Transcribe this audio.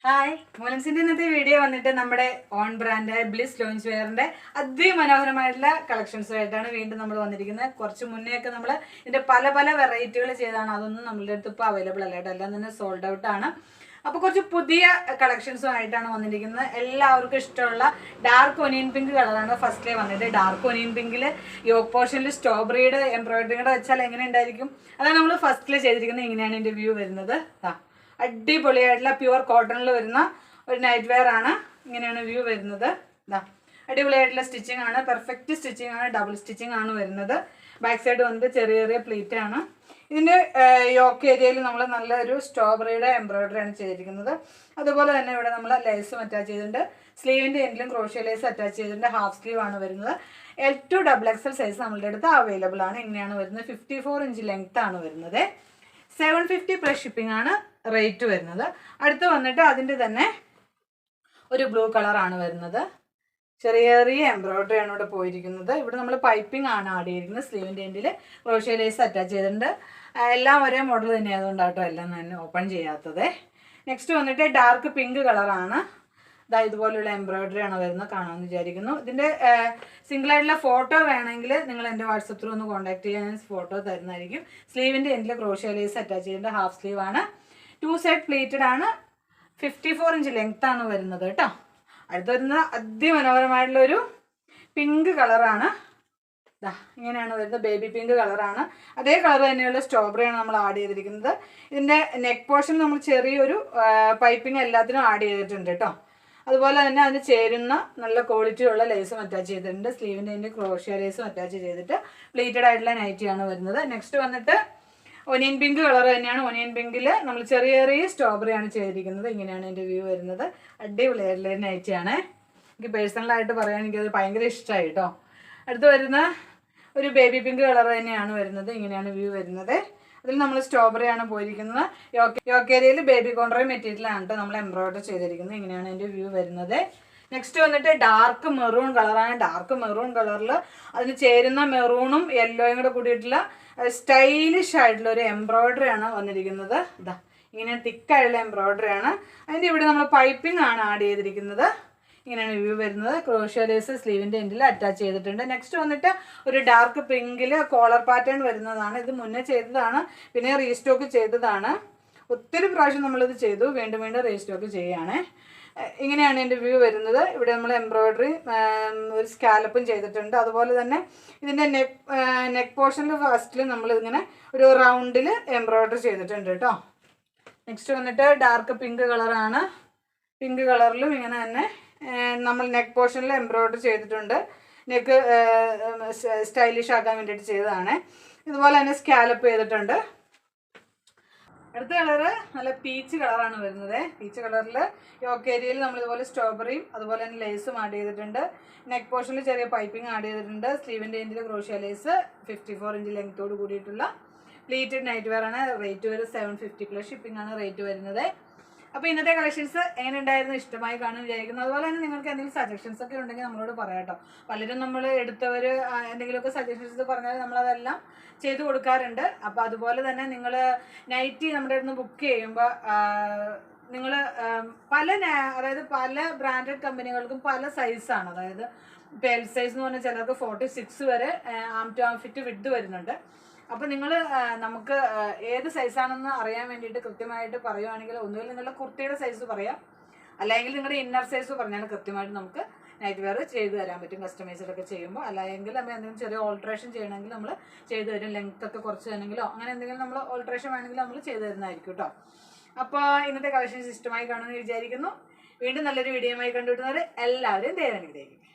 Hi മോലൻസിന്റെ ഇന്നത്തെ video വന്നിട്ട് നമ്മുടെ ഓൺ ബ്രാൻഡായ ബ്ലിസ് ലോഞ്ച് വെയറിന്റെ അതിമനോഹരമായിട്ടുള്ള കളക്ഷൻസുമായിട്ടാണ് വീണ്ടും നമ്മൾ വന്നിരിക്കുന്നത്. കുറച്ച് മുന്നേ ഒക്കെ നമ്മൾ ഇതിന്റെ പല പല വെറൈറ്റികൾ ചെയ്താണ്. അതൊന്നും നമ്മളുടെ അടുത്ത് ഇപ്പോൾ അവൈലബിൾ അല്ല കേട്ടോ, എല്ലാം തന്നെ സോൾഡ് ഔട്ട് ആണ്. അപ്പോൾ കുറച്ച് പുതിയ കളക്ഷൻസുമായിട്ടാണ് വന്നിരിക്കുന്നത്. എല്ലാവർക്കും ഇഷ്ടമുള്ള ഡാർക്ക് ഒനിയൻ പിങ്ക് കളറാണ് ഫസ്റ്റിലേ വന്നിട്ട്. ഡാർക്ക് ഒനിയൻ പിങ്കിൽ യോക്ക് പോർഷനിൽ സ്ട്രോബെറിയുടെ എംബ്രോയിഡറി കൂടെ വെച്ചാൽ എങ്ങനെ ഉണ്ടായിരിക്കും, അതാണ് നമ്മൾ ഫസ്റ്റിൽ ചെയ്തിരിക്കുന്നത്. ഇങ്ങനെയാണ് ഇതിൻ്റെ വ്യൂ വരുന്നത്. അടിപൊളിയായിട്ടുള്ള പ്യുവർ കോട്ടണിൽ വരുന്ന ഒരു നൈറ്റ് വെയർ ആണ്. ഇങ്ങനെയാണ് വ്യൂ വരുന്നത്. അടിപൊളിയായിട്ടുള്ള സ്റ്റിച്ചിങ് ആണ്, പെർഫെക്റ്റ് സ്റ്റിച്ചിങ് ആണ്, ഡബിൾ സ്റ്റിച്ചിങ് ആണ് വരുന്നത്. ബാക്ക് സൈഡ് വന്നിട്ട് ചെറിയ ചെറിയ പ്ലീറ്റ് ആണ്. ഇതിൻ്റെ യോക്ക് ഏരിയയിൽ നമ്മൾ നല്ലൊരു സ്ട്രോബെറിയുടെ എംബ്രോയിഡറി ആണ് ചെയ്തിരിക്കുന്നത്. അതുപോലെ തന്നെ ഇവിടെ നമ്മൾ ലേസും അറ്റാച്ച് ചെയ്തിട്ടുണ്ട്. സ്ലീവിൻ്റെ എൻഡിലും ക്രോഷ്യ ലേസ് അറ്റാച്ച് ചെയ്തിട്ടുണ്ട്. ഹാഫ് സ്ലീവ് ആണ് വരുന്നത്. L2 XXL സൈസ് നമ്മളുടെ അടുത്ത് അവൈലബിൾ ആണ്. ഇങ്ങനെയാണ് വരുന്നത്. 54 ഇഞ്ച് ലെങ്ത് ആണ് വരുന്നത്. 750 പ്ലസ് ഷിപ്പിംഗ് ആണ് റേറ്റ് വരുന്നത്. അടുത്ത് വന്നിട്ട് അതിൻ്റെ തന്നെ ഒരു ബ്ലൂ കളറാണ് വരുന്നത്. ചെറിയ ചെറിയ എംബ്രോയിഡറി ആണ് ഇവിടെ പോയിരിക്കുന്നത്. ഇവിടെ നമ്മൾ പൈപ്പിംഗ് ആണ് ആഡ് ചെയ്തിരിക്കുന്നത്. സ്ലീവിൻ്റെ എൻഡിൽ ക്രോഷ്യ ലേസ് അറ്റാച്ച് ചെയ്തിട്ടുണ്ട്. എല്ലാം ഒരേ മോഡൽ തന്നെ ആയതുകൊണ്ടാട്ടോ എല്ലാം തന്നെ ഓപ്പൺ ചെയ്യാത്തത്. നെക്സ്റ്റ് വന്നിട്ട് ഡാർക്ക് പിങ്ക് കളറാണ്. ഇതുപോലുള്ള എംബ്രോയിഡറി ആണ് വരുന്നത്, കാണാമെന്ന് വിചാരിക്കുന്നു. ഇതിൻ്റെ സിംഗിളായിട്ടുള്ള ഫോട്ടോ വേണമെങ്കിൽ നിങ്ങൾ എൻ്റെ വാട്സപ്പ് ത്രൂ ഒന്ന് കോൺടാക്ട് ചെയ്യാൻ ഞാൻ ഫോട്ടോ തരുന്നതായിരിക്കും. സ്ലീവിൻ്റെ എൻഡിൽ ക്രോഷ്യ ലേസ് അറ്റാച്ച് ചെയ്തിട്ടുണ്ട്. ഹാഫ് സ്ലീവ് ആണ്. 2 സൈഡ് പ്ലീറ്റഡ് ആണ്. 54 ഇഞ്ച് ലെങ്ത് ആണ് വരുന്നത് കേട്ടോ. അടുത്ത് വരുന്നത് അതിമനോഹരമായിട്ടുള്ളൊരു പിങ്ക് കളറാണ്. ഇങ്ങനെയാണ് വരുന്നത്. ബേബി പിങ്ക് കളറാണ്. അതേ കളർ തന്നെയുള്ള സ്ട്രോബെറിയാണ് നമ്മൾ ആഡ് ചെയ്തിരിക്കുന്നത്. ഇതിൻ്റെ നെക്ക് പോർഷൻ നമ്മൾ ചെറിയൊരു പൈപ്പിംഗ് എല്ലാത്തിനും ആഡ് ചെയ്തിട്ടുണ്ട് കേട്ടോ. അതുപോലെ തന്നെ അതിന് ചേരുന്ന നല്ല ക്വാളിറ്റിയുള്ള ലേസും അറ്റാച്ച് ചെയ്തിട്ടുണ്ട്. സ്ലീവിൻ്റെ അതിൻ്റെ ക്രോഷ്യ ലേസും അറ്റാച്ച് ചെയ്തിട്ട് പ്ലീറ്റഡ് ആയിട്ടുള്ള നൈറ്റിയാണ് വരുന്നത്. നെക്സ്റ്റ് വന്നിട്ട് ഒനിയൻ പിങ്ക് കളർ തന്നെയാണ്. ഒനിയൻ പിങ്കിൽ നമ്മൾ ചെറിയ ചെറിയ സ്ട്രോബെറിയാണ് ചെയ്തിരിക്കുന്നത്. ഇങ്ങനെയാണ് എൻ്റെ വ്യൂ വരുന്നത്. അടിപൊളിയായിട്ടുള്ള നൈറ്റിയാണ്. എനിക്ക് പേഴ്സണലായിട്ട് പറയാൻ എനിക്കത് ഭയങ്കര ഇഷ്ടമായി കേട്ടോ. അടുത്ത് വരുന്ന ഒരു ബേബി പിങ്ക് കളർ തന്നെയാണ് വരുന്നത്. ഇങ്ങനെയാണ് വ്യൂ വരുന്നത്. അതിൽ നമ്മൾ സ്ട്രോബെറി ആണ് പോയിരിക്കുന്നത്. യോക്ക് ഏരിയയിൽ ബേബി കോൺട്രൈ മെറ്റീരിയലാണ് കേട്ടോ നമ്മൾ എംബ്രോയിഡറി ചെയ്തിരിക്കുന്നത്. ഇങ്ങനെയാണ് എൻ്റെ വ്യൂ വരുന്നത്. നെക്സ്റ്റ് വന്നിട്ട് ഡാർക്ക് മെറൂൺ കളറാണ്. ഡാർക്ക് മെറൂൺ കളറിൽ അതിന് ചേരുന്ന മെറൂണും യെല്ലോയും കൂടെ കൂടിയിട്ടുള്ള സ്റ്റൈലിഷ് ആയിട്ടുള്ള ഒരു എംബ്രോയിഡറി ആണ് വന്നിരിക്കുന്നത്. ഇങ്ങനെ തിക്കായിട്ടുള്ള എംബ്രോയിഡറി ആണ്. അതിൻ്റെ ഇവിടെ നമ്മൾ പൈപ്പിംഗ് ആണ് ആഡ് ചെയ്തിരിക്കുന്നത്. ഇങ്ങനെയാണ് വ്യൂ വരുന്നത്. ക്രോഷ്യ ലേസ് സ്ലീവിൻ്റെ എൻഡിൽ അറ്റാച്ച് ചെയ്തിട്ടുണ്ട്. നെക്സ്റ്റ് വന്നിട്ട് ഒരു ഡാർക്ക് പിങ്കിൽ കോളർ പാറ്റേൺ വരുന്നതാണ്. ഇത് മുന്നേ ചെയ്തതാണ്, പിന്നെ റീസ്റ്റോക്ക് ചെയ്തതാണ്. ഒത്തിരി പ്രാവശ്യം നമ്മളിത് ചെയ്തു, വീണ്ടും വീണ്ടും റീസ്റ്റോക്ക് ചെയ്യുകയാണ്. ഇങ്ങനെയാണ് എൻ്റെ വ്യൂ വരുന്നത്. ഇവിടെ നമ്മൾ എംബ്രോയിഡറി ഒരു സ്കാലപ്പും ചെയ്തിട്ടുണ്ട്. അതുപോലെ തന്നെ ഇതിൻ്റെ നെക്ക് പോർഷനിൽ ഫസ്റ്റിൽ നമ്മളിങ്ങനെ ഒരു റൗണ്ടിൽ എംബ്രോയിഡറി ചെയ്തിട്ടുണ്ട് കേട്ടോ. നെക്സ്റ്റ് വന്നിട്ട് ഡാർക്ക് പിങ്ക് കളറാണ്. പിങ്ക് കളറിലും ഇങ്ങനെ തന്നെ നമ്മൾ നെക്ക് പോർഷനിൽ എംബ്രോയിഡറി ചെയ്തിട്ടുണ്ട്. നെക്ക് സ്റ്റൈലിഷ് ആക്കാൻ വേണ്ടിയിട്ട് ചെയ്തതാണ്. ഇതുപോലെ തന്നെ സ്കാലപ്പ് ചെയ്തിട്ടുണ്ട്. അടുത്ത കളറ് നല്ല പീച്ച് കളറാണ് വരുന്നത്. പീച്ച് കളറിൽ യോക്ക് ഏരിയയിൽ നമ്മളിതുപോലെ സ്ട്രോബെറിയും അതുപോലെ തന്നെ ലേസും ആഡ് ചെയ്തിട്ടുണ്ട്. നെക്ക് പോർഷനിൽ ചെറിയ പൈപ്പിംഗ് ആഡ് ചെയ്തിട്ടുണ്ട്. സ്ലീവിൻ്റെ എൻഡിൽ ക്രോഷ്യ ലേസ് 54 ഇഞ്ച് ലെങ്ത്തോട് കൂടിയിട്ടുള്ള പ്ലീറ്റഡ് നൈറ്റ് വെയർ ആണ്. റേറ്റ് വരും 750 പ്ലസ് ഷിപ്പിംഗ് ആണ് റേറ്റ് വരുന്നത്. അപ്പോൾ ഇന്നത്തെ കളക്ഷൻസ് എങ്ങനെ ഉണ്ടായിരുന്നു, ഇഷ്ടമായി കാണുമെന്ന് വിചാരിക്കുന്നു. അതുപോലെ തന്നെ നിങ്ങൾക്ക് എന്തെങ്കിലും സജഷൻസ് ഒക്കെ ഉണ്ടെങ്കിൽ നമ്മളോട് പറയാം കേട്ടോ. പലരും നമ്മൾ എടുത്തവർ എന്തെങ്കിലുമൊക്കെ സജഷൻസ് പറഞ്ഞാൽ നമ്മളതെല്ലാം ചെയ്തു കൊടുക്കാറുണ്ട്. അപ്പോൾ അതുപോലെ തന്നെ നിങ്ങൾ നൈറ്റി നമ്മുടെ അടുത്ത് ബുക്ക് ചെയ്യുമ്പോൾ നിങ്ങൾ അതായത് പല ബ്രാൻഡഡ് കമ്പനികൾക്കും പല സൈസാണ്. അതായത് ഇപ്പോൾ L സൈസ് എന്ന് പറഞ്ഞാൽ ചിലർക്ക് 46 വരെ ആം ടു ആം ഫിറ്റ് വിഡ്ത് വരുന്നുണ്ട്. അപ്പോൾ നിങ്ങൾ നമുക്ക് ഏത് സൈസാണെന്ന് അറിയാൻ വേണ്ടിയിട്ട് കൃത്യമായിട്ട് പറയുവാണെങ്കിൽ ഒന്നുകിൽ നിങ്ങളുടെ കുർത്തിയുടെ സൈസ് പറയാം, അല്ലെങ്കിൽ നിങ്ങളുടെ ഇന്നർ സൈസ് പറഞ്ഞാൽ കൃത്യമായിട്ട് നമുക്ക് നൈറ്റ് വെയർ ചെയ്ത് തരാൻ പറ്റും കസ്റ്റമൈസഡൊക്കെ ചെയ്യുമ്പോൾ. അല്ലെങ്കിൽ നമ്മൾ എന്തെങ്കിലും ചെറിയ ഓൾട്രേഷൻ ചെയ്യണമെങ്കിൽ നമ്മൾ ചെയ്തു തരും. ലെങ്ത് ഒക്കെ കുറച്ച് തരണമെങ്കിലോ അങ്ങനെ എന്തെങ്കിലും നമ്മൾ ഓൾട്രേഷൻ വേണമെങ്കിൽ നമ്മൾ ചെയ്തു തരുന്നതായിരിക്കും കേട്ടോ. അപ്പോൾ ഇന്നത്തെ കളക്ഷൻസ് ഇഷ്ടമായി കാണുമെന്ന് വിചാരിക്കുന്നു. വീണ്ടും നല്ലൊരു വീഡിയോയുമായി കണ്ടുകിട്ടുന്നവർ എല്ലാവരും ദൈവം അനുഗ്രഹിക്കും.